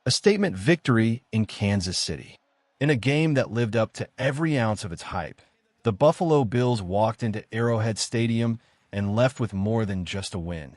A statement victory in Kansas City. In a game that lived up to every ounce of its hype, the Buffalo Bills walked into Arrowhead Stadium and left with more than just a win.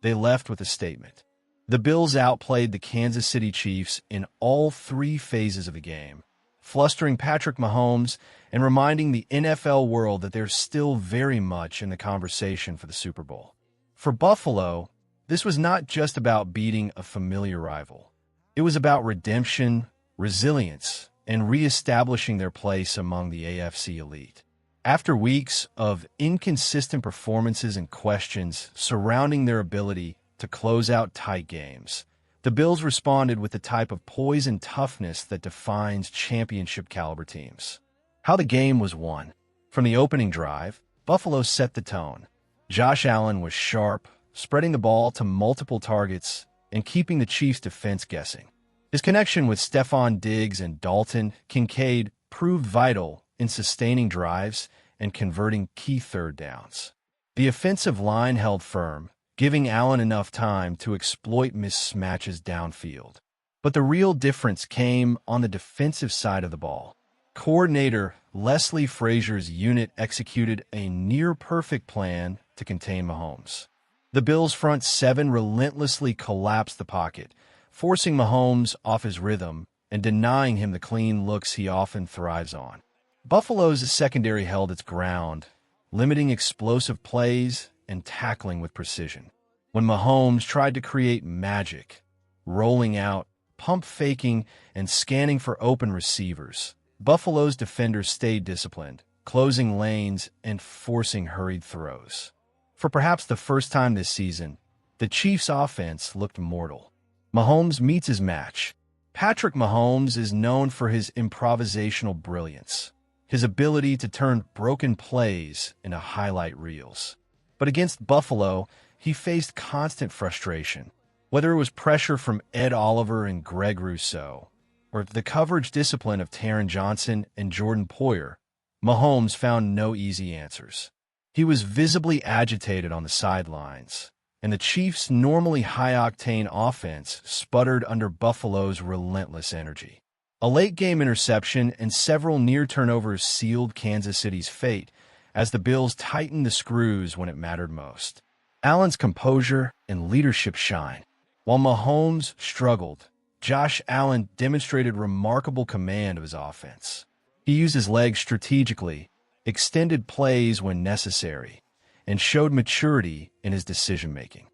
They left with a statement. The Bills outplayed the Kansas City Chiefs in all three phases of the game, flustering Patrick Mahomes and reminding the NFL world that they're still very much in the conversation for the Super Bowl. For Buffalo, this was not just about beating a familiar rival. It was about redemption, resilience, and reestablishing their place among the AFC elite. After weeks of inconsistent performances and questions surrounding their ability to close out tight games, the Bills responded with the type of poise and toughness that defines championship-caliber teams. How the game was won. From the opening drive, Buffalo set the tone. Josh Allen was sharp, spreading the ball to multiple targets and keeping the Chiefs' defense guessing. His connection with Stephon Diggs and Dalton Kincaid proved vital in sustaining drives and converting key third downs. The offensive line held firm, giving Allen enough time to exploit mismatches downfield. But the real difference came on the defensive side of the ball. Coordinator Leslie Frazier's unit executed a near-perfect plan to contain Mahomes. The Bills' front seven relentlessly collapsed the pocket, forcing Mahomes off his rhythm and denying him the clean looks he often thrives on. Buffalo's secondary held its ground, limiting explosive plays and tackling with precision. When Mahomes tried to create magic, rolling out, pump faking, and scanning for open receivers, Buffalo's defenders stayed disciplined, closing lanes and forcing hurried throws. For perhaps the first time this season, the Chiefs' offense looked mortal. Mahomes meets his match. Patrick Mahomes is known for his improvisational brilliance, his ability to turn broken plays into highlight reels. But against Buffalo, he faced constant frustration. Whether it was pressure from Ed Oliver and Greg Rousseau, or the coverage discipline of Taron Johnson and Jordan Poyer, Mahomes found no easy answers. He was visibly agitated on the sidelines, and the Chiefs' normally high-octane offense sputtered under Buffalo's relentless energy. A late-game interception and several near turnovers sealed Kansas City's fate as the Bills tightened the screws when it mattered most. Allen's composure and leadership shined. While Mahomes struggled, Josh Allen demonstrated remarkable command of his offense. He used his legs strategically, extended plays when necessary, and showed maturity in his decision-making.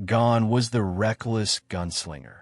Gone was the reckless gunslinger.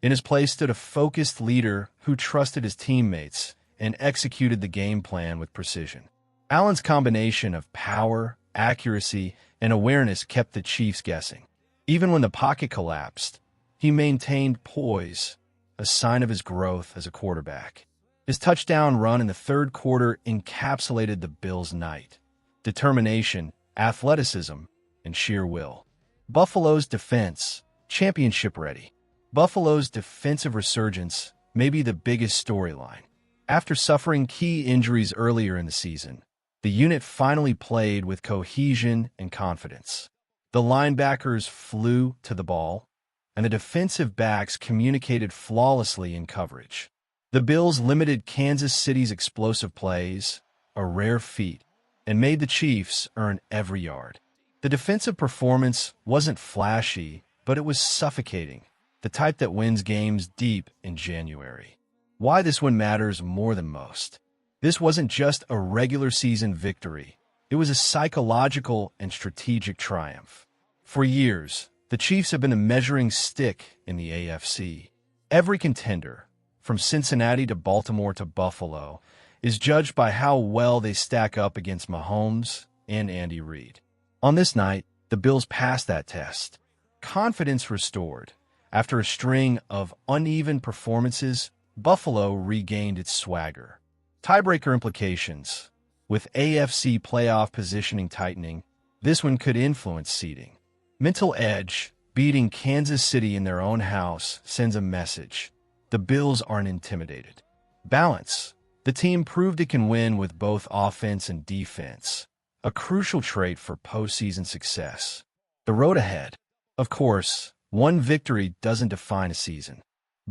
In his place stood a focused leader who trusted his teammates and executed the game plan with precision. Allen's combination of power, accuracy, and awareness kept the Chiefs guessing. Even when the pocket collapsed, he maintained poise, a sign of his growth as a quarterback. His touchdown run in the third quarter encapsulated the Bills' night. Determination, athleticism, and sheer will. Buffalo's defense, championship-ready. Buffalo's defensive resurgence may be the biggest storyline. After suffering key injuries earlier in the season, the unit finally played with cohesion and confidence. The linebackers flew to the ball, and the defensive backs communicated flawlessly in coverage. The Bills limited Kansas City's explosive plays, a rare feat, and made the Chiefs earn every yard. The defensive performance wasn't flashy, but it was suffocating, the type that wins games deep in January. Why this one matters more than most. This wasn't just a regular season victory. It was a psychological and strategic triumph. For years, the Chiefs have been a measuring stick in the AFC. Every contender, from Cincinnati to Baltimore to Buffalo, is judged by how well they stack up against Mahomes and Andy Reid. On this night, the Bills passed that test. Confidence restored. After a string of uneven performances, Buffalo regained its swagger. Tiebreaker implications. With AFC playoff positioning tightening, this one could influence seeding. Mental edge, beating Kansas City in their own house, sends a message. The Bills aren't intimidated. Balance. The team proved it can win with both offense and defense, a crucial trait for postseason success. The road ahead. Of course, one victory doesn't define a season.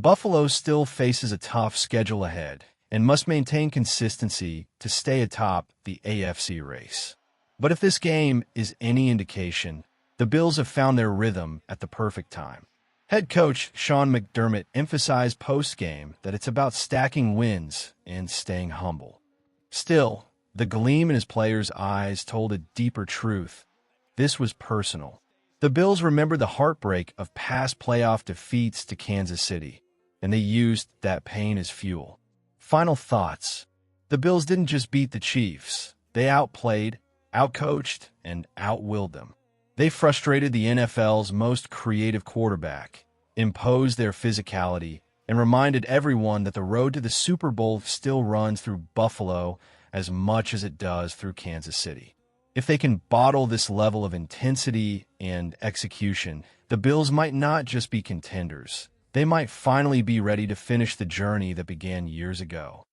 Buffalo still faces a tough schedule ahead and must maintain consistency to stay atop the AFC race. But if this game is any indication, the Bills have found their rhythm at the perfect time. Head coach Sean McDermott emphasized post-game that it's about stacking wins and staying humble. Still, the gleam in his players' eyes told a deeper truth. This was personal. The Bills remembered the heartbreak of past playoff defeats to Kansas City, and they used that pain as fuel. Final thoughts. The Bills didn't just beat the Chiefs. They outplayed, outcoached, and outwilled them. They frustrated the NFL's most creative quarterback, imposed their physicality, and reminded everyone that the road to the Super Bowl still runs through Buffalo as much as it does through Kansas City. If they can bottle this level of intensity and execution, the Bills might not just be contenders. They might finally be ready to finish the journey that began years ago.